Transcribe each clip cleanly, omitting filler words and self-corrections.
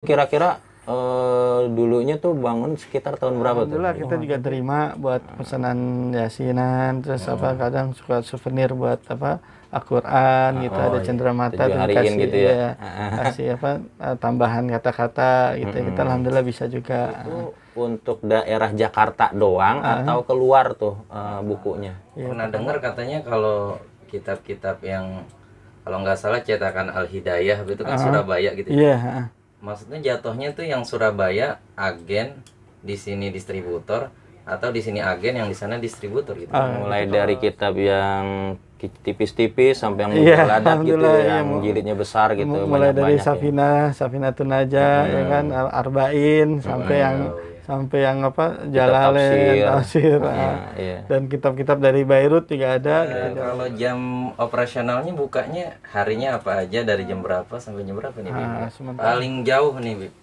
Kira-kira dulunya tuh bangun sekitar tahun berapa tuh? Alhamdulillah kita juga terima buat pesanan yasinan, terus kadang suka souvenir buat Al-Quran gitu, ada iya. cenderamata Tujuh tuh hariin dikasih gitu ya. kasih tambahan kata-kata gitu. Kita alhamdulillah bisa juga. Itu untuk daerah Jakarta doang atau keluar tuh bukunya? Pernah dengar katanya kalau kitab-kitab yang kalau nggak salah cetakan Al-Hidayah itu kan Surabaya gitu ya. Iya, Maksudnya jatuhnya tuh yang Surabaya agen, di sini distributor, atau di sini agen, yang di sana distributor gitu. Mulai dari kitab yang tipis-tipis sampai yang Iya, geladak gitu, alhamdulillah, iya, yang jilidnya besar gitu, mulai dari banyak-banyak ya. Safinatun Najah, ya kan, Arba'in sampai yang Jalalain, tafsir, Iya. dan kitab-kitab dari Beirut juga ada. Kalau jam operasionalnya bukanya harinya apa aja, dari jam berapa sampai jam berapa nih, Bib? Paling jauh nih, Bib,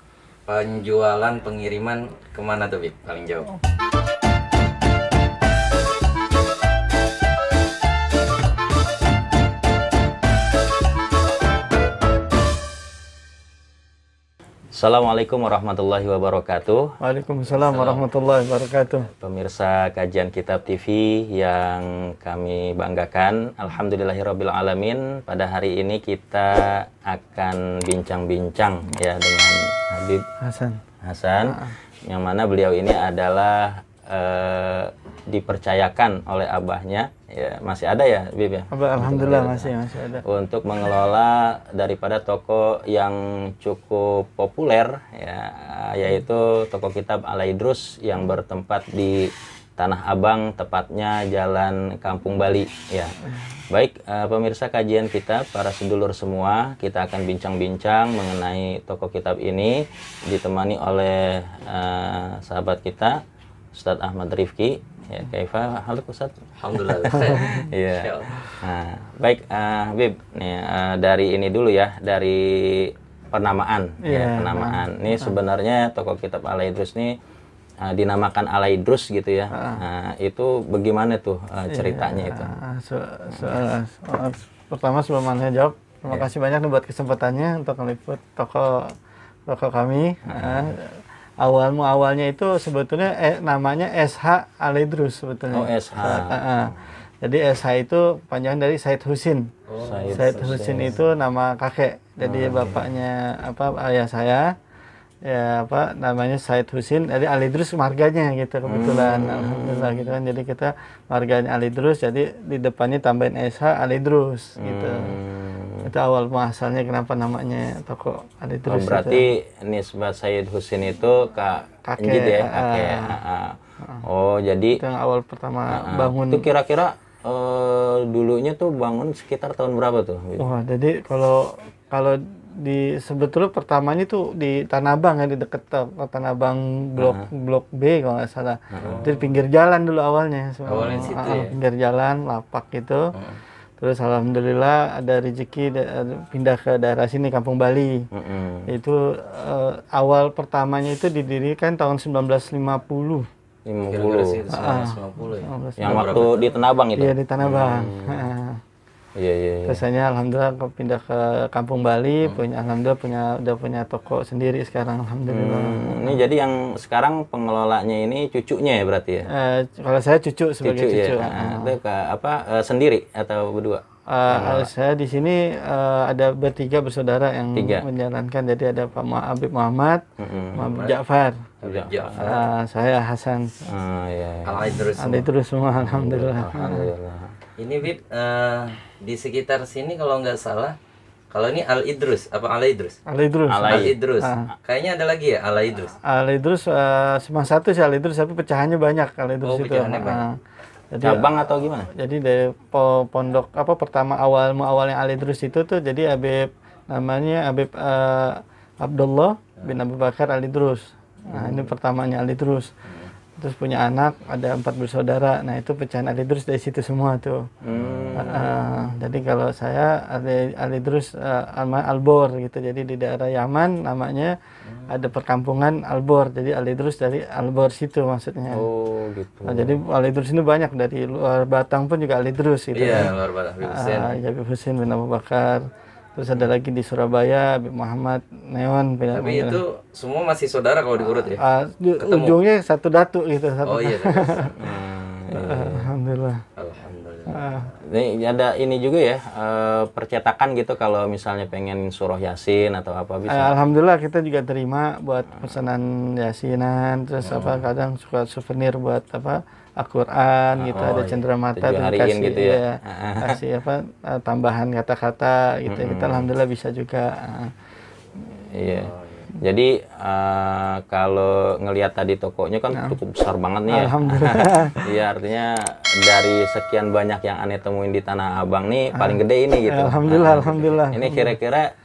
penjualan pengiriman kemana tuh, Bib, paling jauh? Assalamualaikum warahmatullahi wabarakatuh. Waalaikumsalam warahmatullahi wabarakatuh. Pemirsa kajian Kitab TV yang kami banggakan, alhamdulillahirabbil alamin. Pada hari ini kita akan bincang-bincang ya dengan Habib Hasan, yang mana beliau ini adalah dipercayakan oleh abahnya, ya masih ada ya, Bib ya? Alhamdulillah masih ada. Untuk mengelola daripada toko yang cukup populer ya, yaitu toko kitab Al-Idrus yang bertempat di Tanah Abang, tepatnya Jalan Kampung Bali ya. Baik, pemirsa kajian kita, para sedulur semua, kita akan bincang-bincang mengenai toko kitab ini ditemani oleh sahabat kita Ustadz Ahmad Rifki. Ya, Kaifa haluk Ustadz? Alhamdulillah. Iya. Nah, baik, Bib, nih dari ini dulu ya, dari penamaan. Ya, penamaan. Ini sebenarnya toko kitab Al-Idrus ini dinamakan Al-Idrus gitu ya. Nah, itu bagaimana tuh ceritanya itu? Pertama sebelum Anda jawab, terima kasih banyak nih buat kesempatannya untuk meliput toko kami. Awalnya itu sebetulnya namanya SH Al-Idrus sebetulnya. Oh, SH. Jadi SH itu panjangan dari Said Husin. Said Husin itu nama kakek. Jadi bapaknya ayah saya namanya Said Husin. Jadi Al-Idrus marganya gitu kebetulan. Alhamdulillah gitu kan. Jadi kita marganya Al-Idrus, jadi di depannya tambahin SH Al-Idrus gitu. Itu awal muasalnya kenapa namanya toko Al-Idrus. Berarti nisbat Said Husin itu kakek ya, kakek. Oh, jadi itu yang awal pertama bangun. Itu kira-kira dulunya tuh bangun sekitar tahun berapa tuh? Wah, jadi kalau sebetulnya pertamanya tuh di Tanah Abang ya, di dekat Tanah Abang blok B kalau nggak salah. Itu di pinggir jalan dulu awalnya. Awalnya situ ya? Pinggir jalan, lapak gitu. Terus alhamdulillah ada rezeki pindah ke daerah sini, Kampung Bali. Itu awal pertamanya itu didirikan tahun 1950. 50. 1950 ya? Yang waktu di Tanah Abang itu? Iya, di Tanah Abang. Iya. Biasanya alhamdulillah pindah ke Kampung Bali, udah punya toko sendiri sekarang alhamdulillah. Ini jadi yang sekarang pengelolanya ini cucunya ya berarti ya? Kalau saya cucu sebagai cucu. Itu sendiri atau berdua? Saya di sini ada bertiga bersaudara yang menjalankan. Jadi ada Pak Habib Muhammad, Habib Ja'far. Saya Hasan. Al-Idrus semua alhamdulillah. Ini, Bib, di sekitar sini kalau nggak salah, kalau ini Al-Idrus apa Al-Idrus? Al-Idrus. Kayaknya ada lagi ya Al-Idrus. Al-Idrus cuma satu sih Al-Idrus, tapi pecahannya banyak Al-Idrus itu. Pecahannya banyak. Jadi, cabang atau gimana? Jadi dari pondok pertama awalnya Al-Idrus itu tuh jadi namanya Habib Abdullah bin Abu Bakar Al-Idrus. Nah, ini pertamanya Al-Idrus. Terus punya anak, ada 4 bersaudara. Nah, itu pecahan Al-Idrus dari situ semua tuh. Jadi kalau saya Al-Idrus Al-Bor gitu. Jadi di daerah Yaman namanya ada perkampungan Al-Bor. Jadi Al-Idrus dari Al-Bor situ maksudnya. Oh, gitu. Nah, jadi Al-Idrus ini banyak, dari luar Batang pun juga Al-Idrus gitu. Iya, luar Batang. Habib Husin bin Abu Bakar. Terus ada lagi di Surabaya Habib Muhammad Neon. Tapi itu semua masih saudara kalau diurut ya? Ujungnya satu datu gitu. Oh iya. Alhamdulillah. Ini ada ini juga ya, percetakan gitu kalau misalnya pengen surah Yasin atau apa bisa. Alhamdulillah kita juga terima buat pesanan Yasinan, terus kadang suka souvenir buat Al-Quran gitu, ada cenderamata dikasih gitu ya. Kasih tambahan kata-kata gitu. Kita alhamdulillah bisa juga. Iya. Jadi kalau ngelihat tadi tokonya kan cukup besar banget nih ya. Alhamdulillah. Iya, artinya dari sekian banyak yang aneh temuin di Tanah Abang nih paling gede ini gitu. Alhamdulillah. Ini kira-kira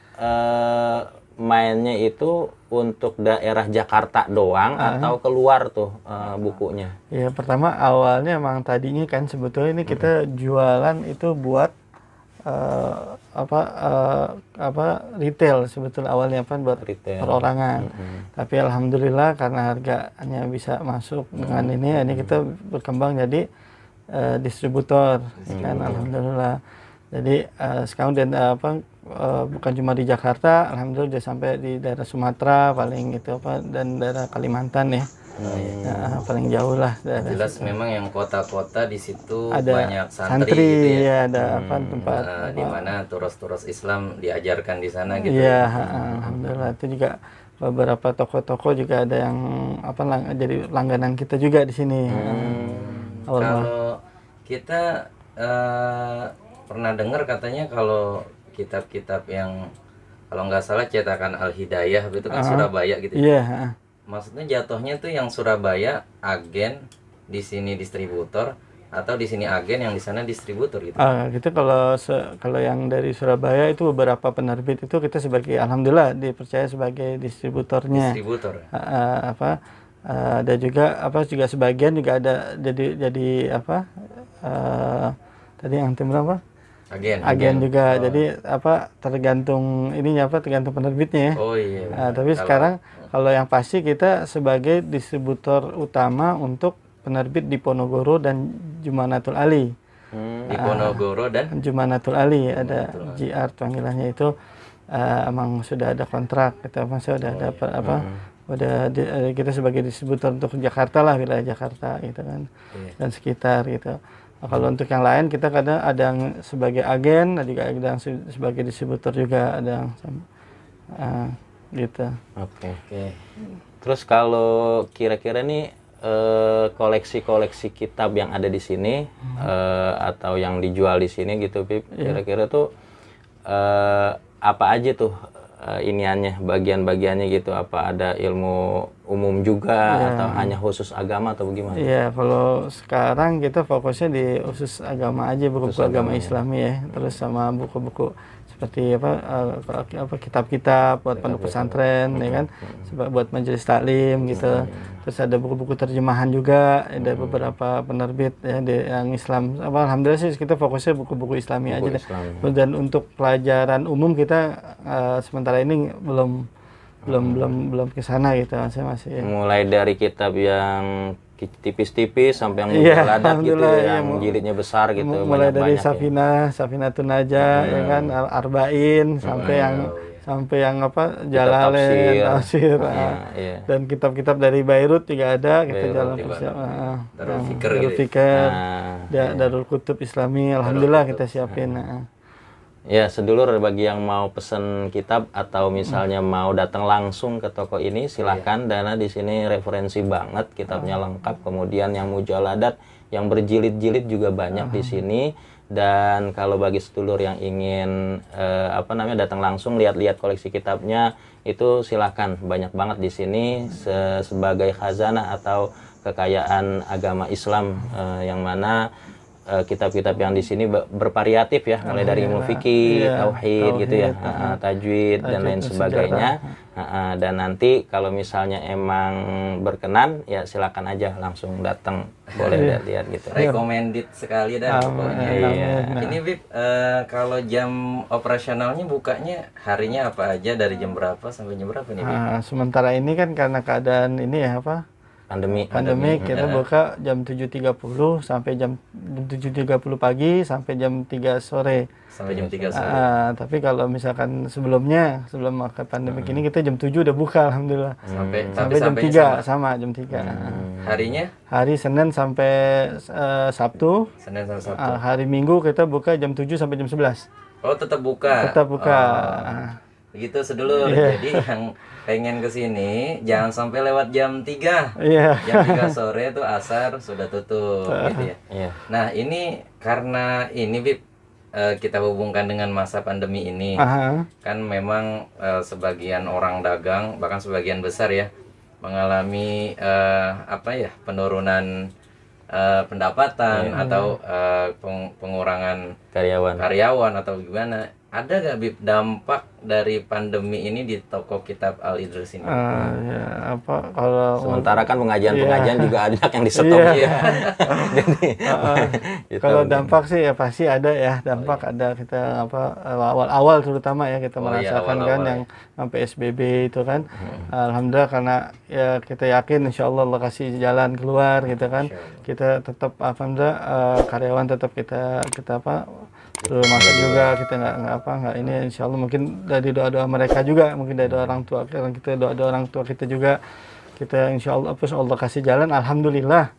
mainnya itu untuk daerah Jakarta doang atau keluar tuh bukunya? Ya pertama awalnya emang tadinya kan sebetulnya ini kita jualan itu buat retail sebetulnya awalnya buat retail, perorangan. Tapi alhamdulillah karena harganya bisa masuk dengan ini kita berkembang jadi distributor kan, alhamdulillah. Jadi sekarang bukan cuma di Jakarta, alhamdulillah udah sampai di daerah Sumatera paling gitu dan daerah Kalimantan ya. Paling jauh lah. Jelas memang yang kota-kota di situ ada banyak santri gitu ya. Ada tempat di mana turis-turis Islam diajarkan di sana gitu. Iya, alhamdulillah itu juga beberapa toko-toko juga ada yang jadi langganan kita juga di sini. Kalau kita pernah dengar katanya kalau kitab-kitab yang kalau nggak salah cetakan Al-Hidayah itu kan Surabaya gitu. Iya. Maksudnya jatuhnya tuh yang Surabaya agen, di sini distributor, atau di sini agen yang di sana distributor gitu. Gitu kalau yang dari Surabaya itu beberapa penerbit itu kita sebagai alhamdulillah dipercaya sebagai distributornya. Distributor. Ada juga sebagian juga ada jadi tadi yang tim berapa? Agen juga. Jadi tergantung ininya tergantung penerbitnya ya. Oh iya. Tapi sekarang kalau yang pasti kita sebagai distributor utama untuk penerbit di Ponorogo dan Jumanatul Ali. Di Ponorogo dan Jumanatul Ali ada JR panggilannya itu emang sudah ada kontrak, kita masih udah ada kita sebagai distributor untuk Jakarta lah, wilayah Jakarta gitu kan. Dan sekitar gitu. Kalau untuk yang lain kita kadang ada yang sebagai agen, ada juga yang sebagai distributor juga ada yang gitu. Oke. Terus kalau kira-kira nih koleksi-koleksi kitab yang ada di sini atau yang dijual di sini gitu, Pip, kira-kira tuh apa aja tuh iniannya, bagian-bagiannya gitu? Apa ada ilmu umum juga atau hanya khusus agama atau bagaimana? Iya, kalau sekarang kita fokusnya di khusus agama aja, buku-buku agama Islami ya, terus sama buku-buku seperti kitab-kitab buat pondok pesantren ya kan, buat majelis taklim gitu. Terus ada buku-buku terjemahan juga, ada beberapa penerbit ya yang Islam. Alhamdulillah sih kita fokusnya buku-buku Islami aja deh. Dan untuk pelajaran umum kita sementara ini belum ke sana gitu, masih mulai dari kitab yang tipis-tipis sampai yang mujaladat gitu, yang jilidnya besar gitu, mulai dari Safinatun Najah ya kan, Arba'in sampai yang Jalalain, Tafsir, dan kitab-kitab dari Beirut juga ada, kita jalan Darul Fikr, Darul Kutub Islami, alhamdulillah kita siapin. Ya, sedulur bagi yang mau pesen kitab atau misalnya mau datang langsung ke toko ini silahkan, Dana di sini referensi banget, kitabnya lengkap, kemudian yang mujaladat yang berjilid-jilid juga banyak di sini. Dan kalau bagi sedulur yang ingin datang langsung lihat-lihat koleksi kitabnya itu silahkan, banyak banget di sini sebagai khazanah atau kekayaan agama Islam yang mana kitab-kitab yang di sini bervariatif ya, mulai dari ilmu fikih, tauhid gitu ya, tajwid dan lain sebagainya. Dan nanti kalau misalnya emang berkenan ya silakan aja langsung datang, boleh lihat gitu. Recommended sekali dan pokoknya. Ini Bib, kalau jam operasionalnya bukanya harinya apa aja, dari jam berapa sampai jam berapa nih Bib? Sementara ini kan karena keadaan ini ya pandemi kita buka jam 7.30 sampai jam 7.30 pagi sampai jam 3 sore. Sampai jam 3 sore. Tapi kalau misalkan sebelum masa pandemi ini kita jam 7 udah buka alhamdulillah. Sampai jam 3 sama jam 3. Harinya? Hari Senin sampai Sabtu. Senin sampai Sabtu. Hari Minggu kita buka jam 7 sampai jam 11. Oh, tetap buka. Tetap buka. Begitu sedulur. Jadi yang pengen ke sini jangan sampai lewat jam 3. Jam 3 sore itu asar sudah tutup gitu ya. Nah, ini karena ini Bib kita hubungkan dengan masa pandemi ini. Kan memang sebagian orang dagang bahkan sebagian besar ya mengalami penurunan pendapatan atau pengurangan karyawan atau gimana. Ada gak Bib dampak dari pandemi ini di toko kitab Al Idrus ini? Kalau sementara kan pengajian juga ada yang di stop. Jadi kalau dampak sih ya pasti ada ya, dampak ada. Kita awal-awal terutama ya kita merasakan kan yang sampai SBB itu kan. Alhamdulillah karena ya kita yakin insya Allah kasih jalan keluar gitu kan. Kita tetap alhamdulillah karyawan tetap kita suruh masuk juga, kita nggak ini insya Allah mungkin dari doa-doa mereka juga, mungkin dari doa orang tua kita, doa-doa orang tua kita juga, kita insya Allah Allah kasih jalan. Alhamdulillah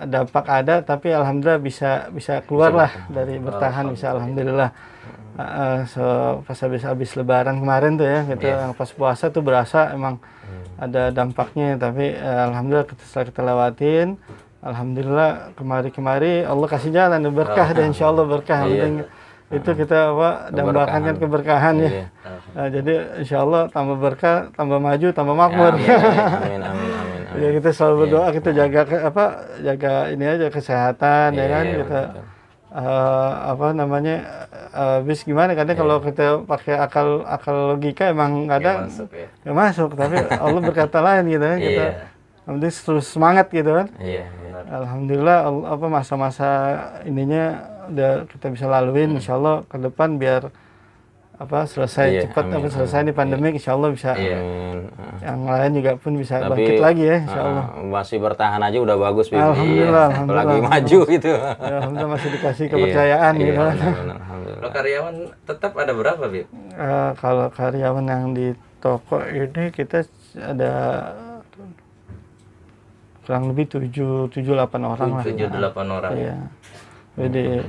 dampak ada, tapi alhamdulillah bisa keluar lah dari bertahan, bisa alhamdulillah. Pas habis lebaran kemarin tuh ya kita pas puasa tuh berasa emang ada dampaknya, tapi alhamdulillah setelah kita lewatin. Alhamdulillah kemari Allah kasih jalan berkah dan insya Allah berkah. Itu kita dambakan kan keberkahan ya. Jadi insya Allah tambah berkah, tambah maju, tambah makmur. Amin. Ya kita selalu berdoa, kita jaga ini aja kesehatan ya kan kita bis gimana kadang kalau kita pakai akal logika emang kadang nggak masuk, tapi Allah berkata lain gitu kan kita. Alhamdulillah terus semangat gitu kan. Alhamdulillah masa-masa ininya udah kita bisa laluin, insyaallah ke depan biar selesai cepat selesai nih pandemi, insyaallah bisa. Yang lain juga pun bisa bangkit lagi ya insyaallah. Masih bertahan aja udah bagus. Alhamdulillah. Lagi maju gitu. Alhamdulillah masih dikasih kepercayaan gitu kan. Kalau karyawan tetap ada berapa, Bib? Kalau karyawan yang di toko ini kita ada kurang lebih 7-8 orang lah. 7-8 orang. Iya. Jadi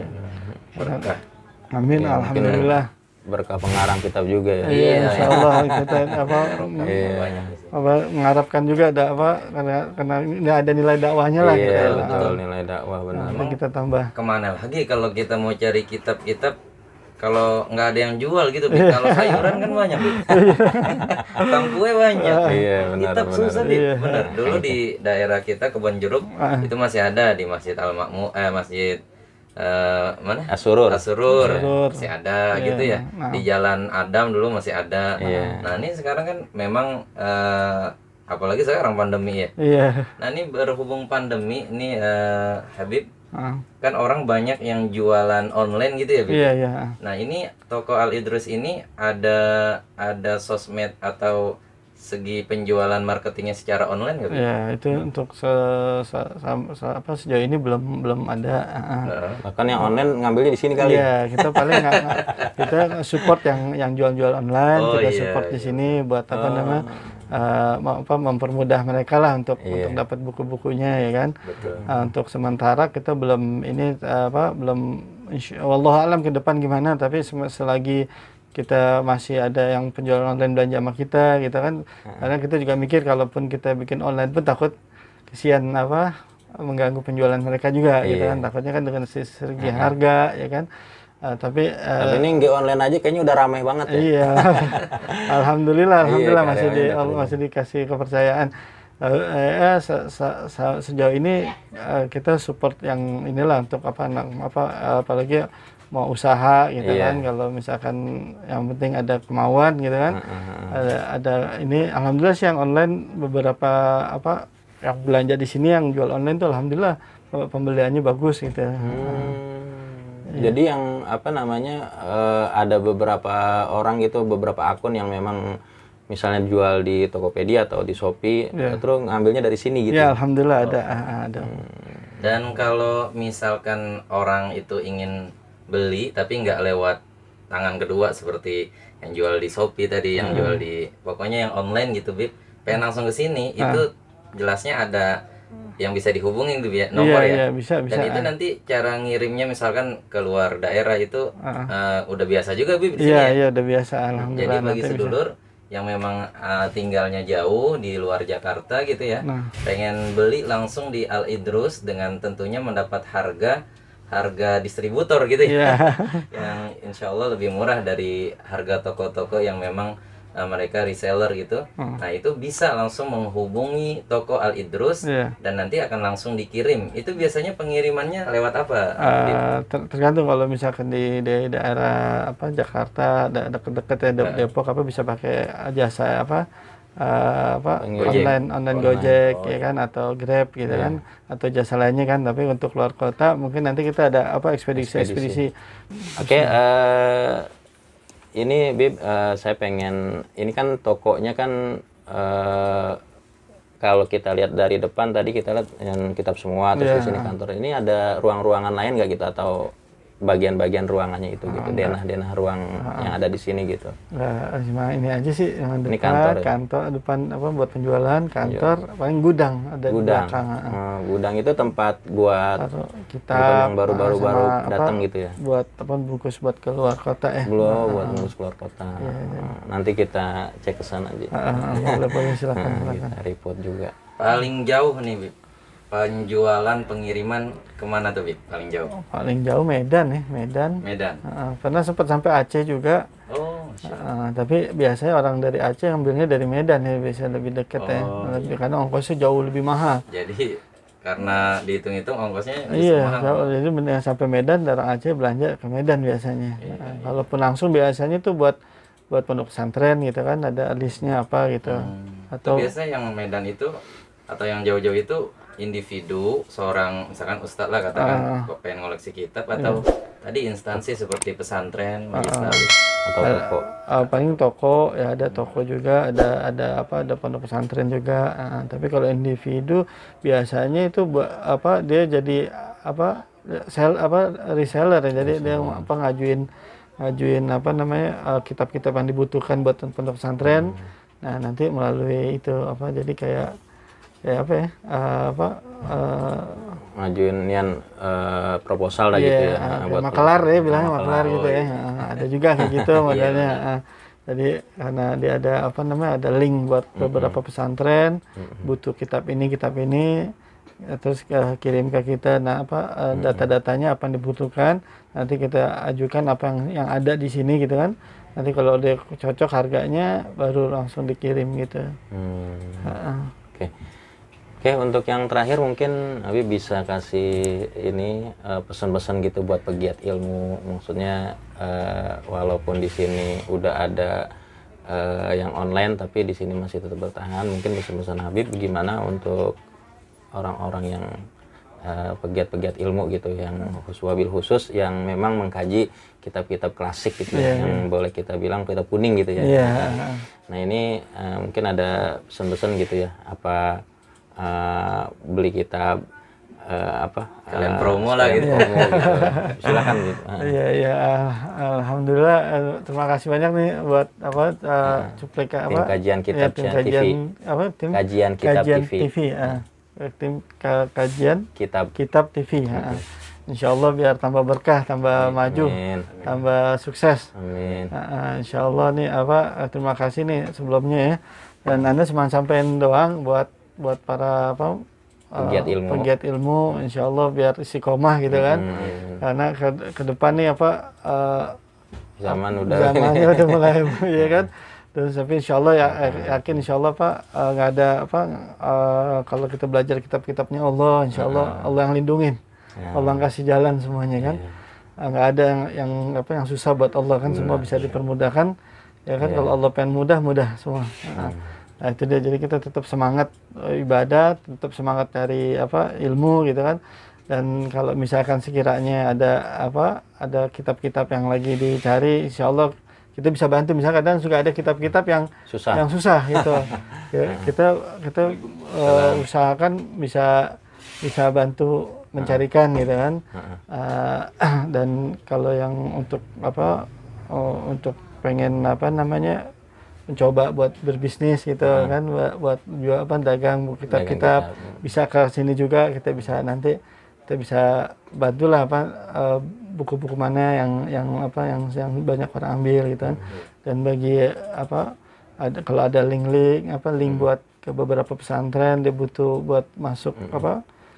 berkah. Amin, alhamdulillah. Berkah pengarang kitab juga ya. Iya, insyaallah kita mengharapkan juga ada karena ini ada nilai dakwahnya lah. Iya, betul nilai dakwah benar. Kita tambah. Kemana lagi kalau kita mau cari kitab-kitab kalau nggak ada yang jual gitu, kalau sayuran kan banyak, Kang kue banyak, kitab susah, bener. Dulu di daerah kita Kebon Jeruk itu masih ada di Masjid Al-Makmum, Masjid mana? Asurur masih ada gitu ya. Di Jalan Adam dulu masih ada. Nah ini sekarang kan memang apalagi sekarang pandemi ya. Nah ini berhubung pandemi ini Habib. Kan orang banyak yang jualan online gitu ya, Bib? Iya. Nah ini toko Al Idrus ini ada sosmed atau segi penjualan marketingnya secara online nggak, Bib? Iya, itu untuk sejauh ini belum ada. Bahkan yang online ngambilnya di sini kali. Iya, kita paling kita support yang jual-jual online, kita support di sini buat mempermudah mereka lah untuk dapat buku-bukunya ya kan. Untuk sementara kita belum wallahu alam ke depan gimana, tapi selagi kita masih ada yang penjualan online belanja sama kita kan, karena kita juga mikir kalaupun kita bikin online pun takut kesian mengganggu penjualan mereka juga gitu kan, takutnya kan dengan segi harga ya kan. Tapi ini nggak online aja kayaknya udah ramai banget ya. Iya. Alhamdulillah masih dikasih kepercayaan. Sejauh ini kita support yang inilah untuk apalagi mau usaha gitu kan. Kalau misalkan yang penting ada kemauan gitu kan. Ada ini alhamdulillah sih yang online beberapa yang belanja di sini yang jual online tuh alhamdulillah pembeliannya bagus gitu. Jadi yang ada beberapa orang gitu, beberapa akun yang memang misalnya jual di Tokopedia atau di Shopee, terus ngambilnya dari sini gitu. Ya, alhamdulillah ada. Dan kalau misalkan orang itu ingin beli tapi nggak lewat tangan kedua seperti yang jual di Shopee tadi, yang jual di pokoknya yang online gitu, Bib, pengen langsung ke sini, itu jelasnya ada yang bisa dihubungin tuh ya, nomor ya. Bisa. Dan itu nanti cara ngirimnya misalkan ke luar daerah itu udah biasa juga, Bib, di sini ya. Iya, udah biasa, alhamdulillah. Jadi bagi sedulur yang memang tinggalnya jauh di luar Jakarta gitu ya, pengen beli langsung di Al Idrus dengan tentunya mendapat harga distributor gitu ya, yang insya Allah lebih murah dari harga toko-toko yang memang mereka reseller gitu. Nah itu bisa langsung menghubungi toko Al Idrus dan nanti akan langsung dikirim. Itu biasanya pengirimannya lewat apa? Tergantung, kalau misalkan di daerah Jakarta deket-deket ya, Depok bisa pakai jasa online Gojek ya kan, atau Grab gitu kan, atau jasa lainnya kan. Tapi untuk luar kota mungkin nanti kita ada ekspedisi. Oke, ini Bib, saya pengen, ini kan tokonya kan kalau kita lihat dari depan tadi kita lihat yang kitab semua, terus di sini kantor. Ini ada ruang-ruangan lain nggak gitu, atau bagian-bagian ruangannya itu gitu, denah-denah ruang yang ada di sini gitu? Cuma ini aja sih yang ini depan, kantor depan buat penjualan, kantor, paling gudang ada di belakang. Gudang itu tempat buat kita yang baru datang gitu ya, buat bungkus buat keluar kota ya. Buat bungkus keluar kota. Nanti kita cek ke sana aja. Boleh, silakan. Kita report juga. Paling jauh nih, Bib, penjualan pengiriman kemana tuh, Bib? Paling jauh? Paling jauh Medan. Pernah sempat sampai Aceh juga. Tapi biasanya orang dari Aceh ngambilnya dari Medan ya, biasanya lebih dekat ya. Karena ongkosnya jauh lebih mahal. Jadi karena dihitung-hitung ongkosnya mahal. Jauh. Jadi mendingan sampai Medan, dari Aceh belanja ke Medan biasanya. Kalaupun langsung biasanya tuh buat pondok pesantren gitu kan, ada listnya apa gitu. Atau biasanya yang Medan itu atau yang jauh-jauh itu individu, seorang misalkan ustadz lah katakan, kok pengen ngoleksi kitab, atau tadi instansi seperti pesantren, majelis taklim, atau toko. Paling toko ya, ada toko juga, ada pondok pesantren juga. Tapi kalau individu biasanya itu dia jadi reseller ya. Jadi dia ngajuin kitab-kitab yang dibutuhkan buat pondok pesantren. Nah nanti melalui itu jadi kayak ngajuin proposal lah gitu ya, buat makelar ya, bilangnya makelar gitu ya. Ada juga kayak gitu modelnya. Jadi karena dia ada ada link buat beberapa pesantren, butuh kitab ini, terus kirim ke kita. Nah data-datanya apa yang dibutuhkan, nanti kita ajukan apa yang ada di sini gitu kan. Nanti kalau dia cocok harganya baru langsung dikirim gitu. Oke, untuk yang terakhir mungkin Habib bisa kasih ini pesan-pesan gitu buat pegiat ilmu. Maksudnya walaupun di sini udah ada yang online, tapi di sini masih tetap bertahan. Mungkin pesan-pesan Habib gimana untuk orang-orang yang pegiat-pegiat ilmu gitu, yang wabil khusus yang memang mengkaji kitab-kitab klasik gitu yang boleh kita bilang kitab kuning gitu ya. Nah ini mungkin ada pesan-pesan gitu ya, apa beli kitab kalian promo lah gitu. Silakan gitu. Alhamdulillah, terima kasih banyak nih buat tim kajian kitab TV. Kajian kitab TV. Tim kajian kitab TV. Insya Allah biar tambah berkah, tambah maju, tambah sukses. Amin. Insya Allah nih terima kasih nih sebelumnya ya. Dan Anda cuma sampein doang buat para pegiat ilmu, insya Allah biar istiqomah gitu kan. Karena ke depan nih zamannya udah mulai ya kan. Terus tapi insya Allah yakin insya Allah Pak, nggak ada kalau kita belajar kitab-kitabnya Allah, insya Allah Allah yang lindungin, Allah yang kasih jalan semuanya kan. Nggak ada yang susah buat Allah kan, semua bisa dipermudahkan ya kan. Kalau Allah pengen mudah semua. Nah itu dia, jadi kita tetap semangat ibadah, tetap semangat cari ilmu gitu kan. Dan kalau misalkan sekiranya ada kitab-kitab yang lagi dicari, insya Allah kita bisa bantu. Misalnya kadang juga ada kitab-kitab yang susah gitu. Ya, kita usahakan bisa bantu mencarikan gitu kan. Dan kalau yang untuk untuk pengen mencoba buat berbisnis gitu kan, buat jual dagang kitab-kitab, bisa ke sini juga, kita bisa bantulah buku-buku mana yang banyak orang ambil gitu kan. Dan bagi kalau ada link buat ke beberapa pesantren dia butuh buat masuk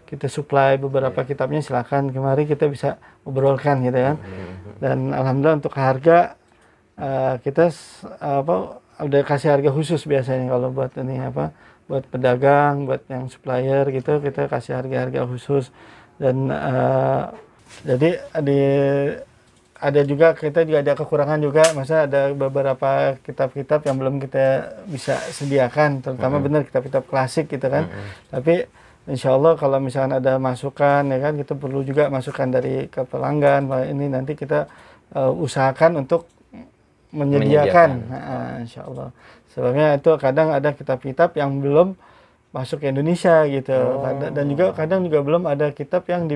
kita supply beberapa kitabnya, silakan kemari, kita bisa obrolkan gitu kan. Dan alhamdulillah untuk harga kita udah kasih harga khusus biasanya kalau buat ini buat pedagang, buat yang supplier gitu, kita kasih harga khusus. Dan jadi ada juga kita ada kekurangan juga, masa ada beberapa kitab-kitab yang belum kita bisa sediakan, terutama benar kitab-kitab klasik gitu kan. Tapi insya Allah kalau misalkan ada masukan ya kan, kita perlu juga masukan dari ke pelanggan, ini nanti kita usahakan untuk menyediakan. Insya Allah. Sebabnya itu kadang ada kitab-kitab yang belum masuk ke Indonesia gitu. Dan juga kadang juga belum ada kitab yang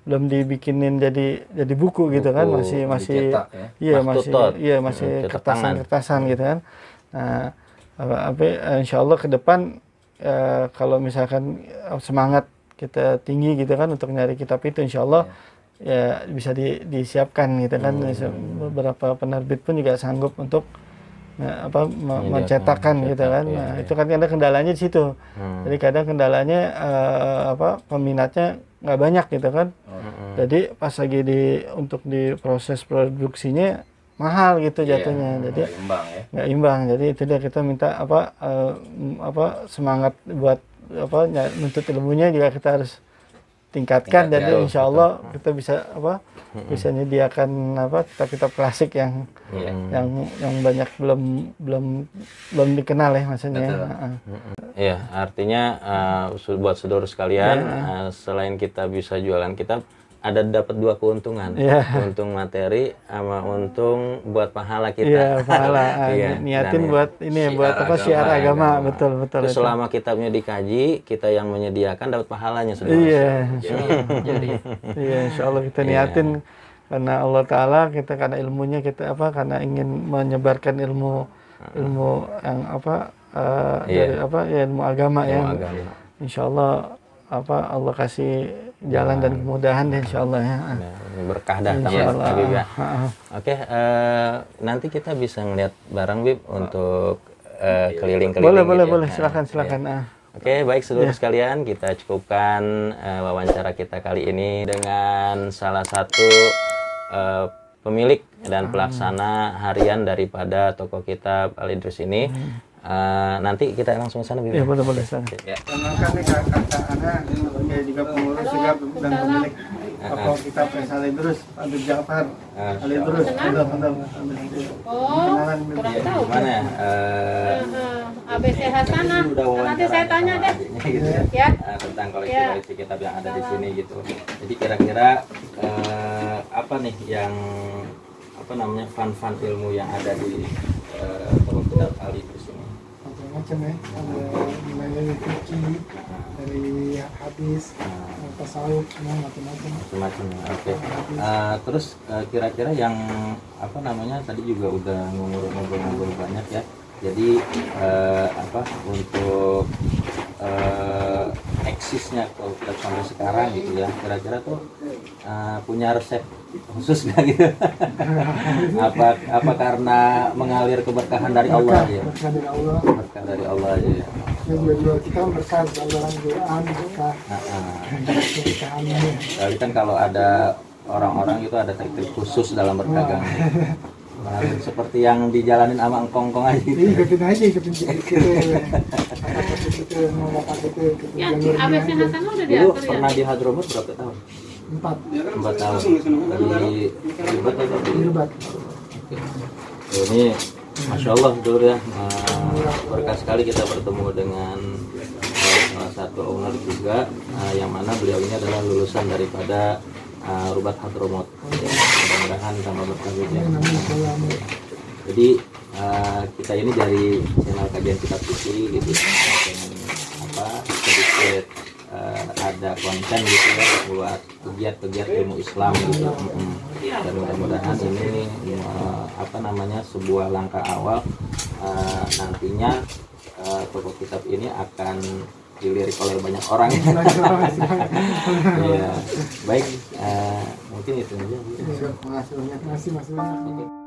belum dibikinin jadi buku gitu kan, masih kertasan gitu kan. Nah, insya Allah ke depan kalau misalkan semangat kita tinggi gitu kan untuk nyari kitab itu, insya Allah ya bisa disiapkan gitu kan. Beberapa penerbit pun juga sanggup untuk mencetakkan gitu kan. Nah, itu kan kadang kendalanya di situ. Jadi kadang kendalanya peminatnya nggak banyak gitu kan. Jadi pas lagi untuk di proses produksinya mahal gitu jatuhnya. Jadi nggak imbang. Jadi itu dia, kita minta semangat buat nuntut ilmunya juga kita harus tingkatkan. Dan insya Allah kita bisa menyediakan kitab-kitab klasik yang banyak belum dikenal ya maksudnya. Iya, artinya buat saudara sekalian, selain kita bisa jualan kitab, ada dapat dua keuntungan, untung materi sama untung buat pahala kita. Iya, pahala. Niatin buat ini buat syiar agama, betul. Terus selama kitabnya dikaji, kita yang menyediakan dapat pahalanya saudara. Iya. Iya, insya Allah kita niatin karena Allah Taala, kita karena ilmunya kita karena ingin menyebarkan ilmu yang dari ilmu agama yang insya Allah Allah kasih jalan dan kemudahan deh insya Allah ya. Berkah dah Habib ya. Oke, nanti kita bisa ngeliat barang Bib untuk keliling-keliling. Boleh, silakan. Oke, baik saudara sekalian, kita cukupkan wawancara kita kali ini dengan salah satu pemilik dan pelaksana harian daripada toko kitab Al-Idrus ini. Nanti kita langsung sana Bib. Ya, boleh sana. Ya. Kenalkan nih kakak Ana, dia juga pengurus juga dan pemilik toko kitab Al-Idrus, Habib Ja'far Al-Idrus. Kurang tahu. Gimana? ABC Hasanah. Nanti saya tanya deh. Gitu ya. Tentang koleksi kitab yang ada di sini gitu. Jadi kira-kira apa nih yang fun ilmu yang ada di toko kitab Al-Idrus ini? Macam ya, ada mulai dari fikih, dari hadis, tasawuf, semua macam-macam. Oke. Terus kira-kira yang tadi juga udah ngobrol-ngobrol banyak ya. Jadi untuk eksisnya kalau kita sampai sekarang gitu ya, kira-kira tuh punya resep khusus nggak gitu? apa karena mengalir keberkahan dari Allah ya? Berkah dari Allah aja ya. Dua kita berkah dalam Quran, berkah. Kali kan kalau ada orang-orang itu ada teknik khusus dalam berdagang. Seperti yang dijalanin sama engkong-engkong aja gitu. Ikutin aja gitu. Yang ABC Hasanah udah Dulu diatur ya? pernah di Hadromut berapa tahun? 4 tahun. Di Irbat. Ini Masya Allah Dur ya, berkah sekali kita bertemu dengan salah satu owner juga, yang mana beliau ini adalah lulusan daripada Rubat Hadromut. Mudah-mudahan tambah berkah. Jadi kita ini dari channel Kajian Kitab Suci gitu, pengen sedikit ada konten gitu ya buat pegiat-pegiat ilmu Islam gitu. Dan mudah-mudahan ini sebuah langkah awal, nantinya toko kitab ini akan dilirik oleh banyak orang. Ya, baik, mungkin itu aja. Terima kasih banyak.